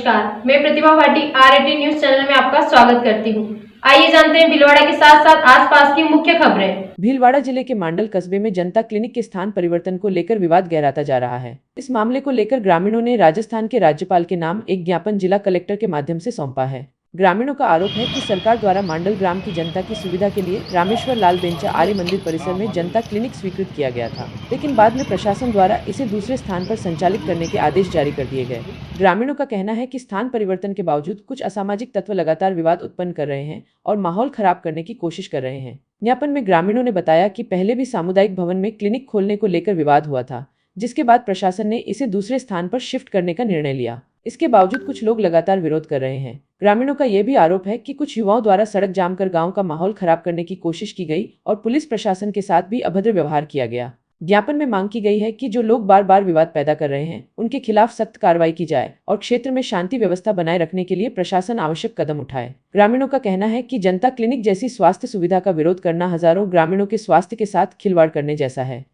नमस्कार, मैं प्रतिभा Bhati R18 news channel में आपका स्वागत करती हूँ। आइए जानते हैं भीलवाड़ा के साथ साथ आसपास की मुख्य खबरें। भीलवाड़ा जिले के मांडल कस्बे में जनता क्लिनिक के स्थान परिवर्तन को लेकर विवाद गहराता जा रहा है। इस मामले को लेकर ग्रामीणों ने राजस्थान के राज्यपाल के नाम एक ज्ञापन जिला कलेक्टर के माध्यम से सौंपा है। ग्रामीणों का आरोप है कि सरकार द्वारा मांडल ग्राम की जनता की सुविधा के लिए रामेश्वर लाल बेंचा आर्य मंदिर परिसर में जनता क्लिनिक स्वीकृत किया गया था, लेकिन बाद में प्रशासन द्वारा इसे दूसरे स्थान पर संचालित करने के आदेश जारी कर दिए गए। ग्रामीणों का कहना है कि स्थान परिवर्तन के बावजूद कुछ असामाजिक तत्व लगातार विवाद उत्पन्न कर रहे हैं और माहौल खराब करने की कोशिश कर रहे हैं। ज्ञापन में ग्रामीणों ने बताया कि पहले भी सामुदायिक भवन में क्लिनिक खोलने को लेकर विवाद हुआ था, जिसके बाद प्रशासन ने इसे दूसरे स्थान पर शिफ्ट करने का निर्णय लिया। इसके बावजूद कुछ लोग लगातार विरोध कर रहे हैं। ग्रामीणों का यह भी आरोप है कि कुछ युवाओं द्वारा सड़क जाम कर गांव का माहौल खराब करने की कोशिश की गई और पुलिस प्रशासन के साथ भी अभद्र व्यवहार किया गया। ज्ञापन में मांग की गई है कि जो लोग बार बार विवाद पैदा कर रहे हैं उनके खिलाफ सख्त कार्रवाई की जाए और क्षेत्र में शांति व्यवस्था बनाए रखने के लिए प्रशासन आवश्यक कदम उठाए। ग्रामीणों का कहना है कि जनता क्लिनिक जैसी स्वास्थ्य सुविधा का विरोध करना हजारों ग्रामीणों के स्वास्थ्य के साथ खिलवाड़ करने जैसा है।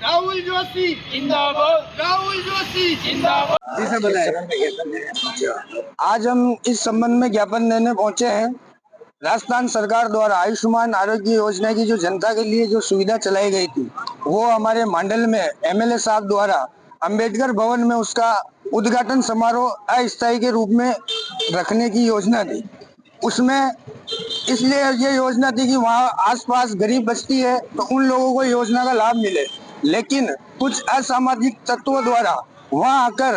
राहुल जोशी जिंदाबाद, राहुल जोशी जिंदाबाद। आज हम इस संबंध में ज्ञापन देने पहुंचे हैं। राजस्थान सरकार द्वारा आयुष्मान आरोग्य योजना की जो जनता के लिए जो सुविधा चलाई गई थी, वो हमारे मांडल में MLA साहब द्वारा अंबेडकर भवन में उसका उद्घाटन समारोह अस्थायी के रूप में रखने की योजना थी। उसमें इसलिए ये योजना थी कि वहाँ आसपास गरीब बस्ती है तो उन लोगों को योजना का लाभ मिले, लेकिन कुछ असामाजिक तत्वों द्वारा वहां आकर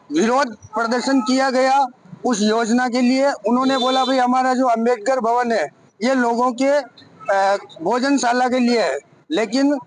विरोध प्रदर्शन किया गया उस योजना के लिए। उन्होंने बोला भाई हमारा जो अंबेडकर भवन है ये लोगों के भोजनशाला के लिए है, लेकिन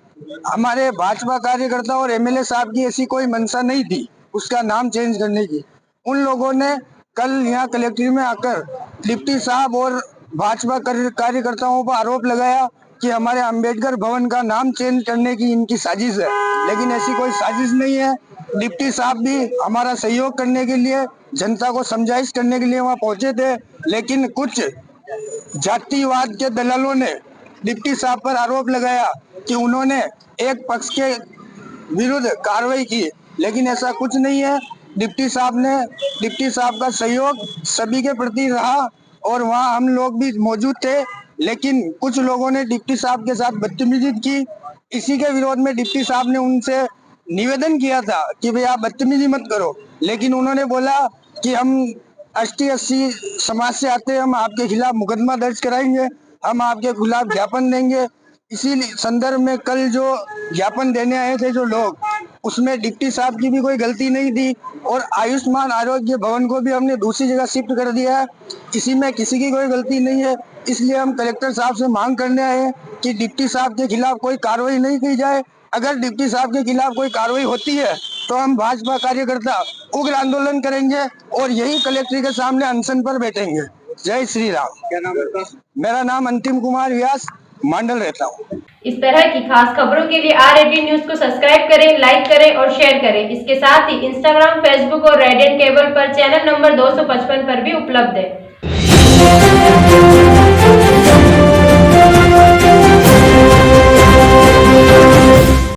हमारे भाजपा कार्यकर्ता और MLA साहब की ऐसी कोई मंशा नहीं थी उसका नाम चेंज करने की। उन लोगों ने कल यहाँ कलेक्ट्रेट में आकर डिप्टी साहब और भाजपा कार्यकर्ताओं पर आरोप लगाया कि हमारे अंबेडकर भवन का नाम चेंज करने की इनकी साजिश है, लेकिन ऐसी कोई साजिश नहीं है। डिप्टी साहब भी हमारा सहयोग करने के लिए, जनता को समझाइश करने के लिए वहां पहुंचे थे, लेकिन कुछ जातिवाद के दलालों ने डिप्टी साहब पर आरोप लगाया कि उन्होंने एक पक्ष के विरुद्ध कार्रवाई की, लेकिन ऐसा कुछ नहीं है। डिप्टी साहब का सहयोग सभी के प्रति रहा और वहाँ हम लोग भी मौजूद थे, लेकिन कुछ लोगों ने डिप्टी साहब के साथ बदतमीजी की। इसी के विरोध में डिप्टी साहब ने उनसे निवेदन किया था कि भाई आप बदतमीजी मत करो, लेकिन उन्होंने बोला कि हम ST/SC समाज से आते हैं, हम आपके खिलाफ मुकदमा दर्ज कराएंगे, हम आपके खिलाफ ज्ञापन देंगे। इसी संदर्भ में कल जो ज्ञापन देने आए थे जो लोग, उसमें डिप्टी साहब की भी कोई गलती नहीं थी और आयुष्मान आरोग्य भवन को भी हमने दूसरी जगह शिफ्ट कर दिया है। इसी में किसी की कोई गलती नहीं है। इसलिए हम कलेक्टर साहब से मांग करने आए हैं कि डिप्टी साहब के खिलाफ कोई कार्रवाई नहीं की जाए। अगर डिप्टी साहब के खिलाफ कोई कार्रवाई होती है तो हम भाजपा कार्यकर्ता उग्र आंदोलन करेंगे और यही कलेक्टर के सामने अनशन पर बैठेंगे। जय श्री राम। क्या नाम है? मेरा नाम अंतिम कुमार व्यास, मांडल रहता हूँ। इस तरह की खास खबरों के लिए R18 न्यूज को सब्सक्राइब करें, लाइक करें और शेयर करें। इसके साथ ही इंस्टाग्राम, फेसबुक और रेडियंट केबल पर चैनल नंबर 255 पर भी उपलब्ध है।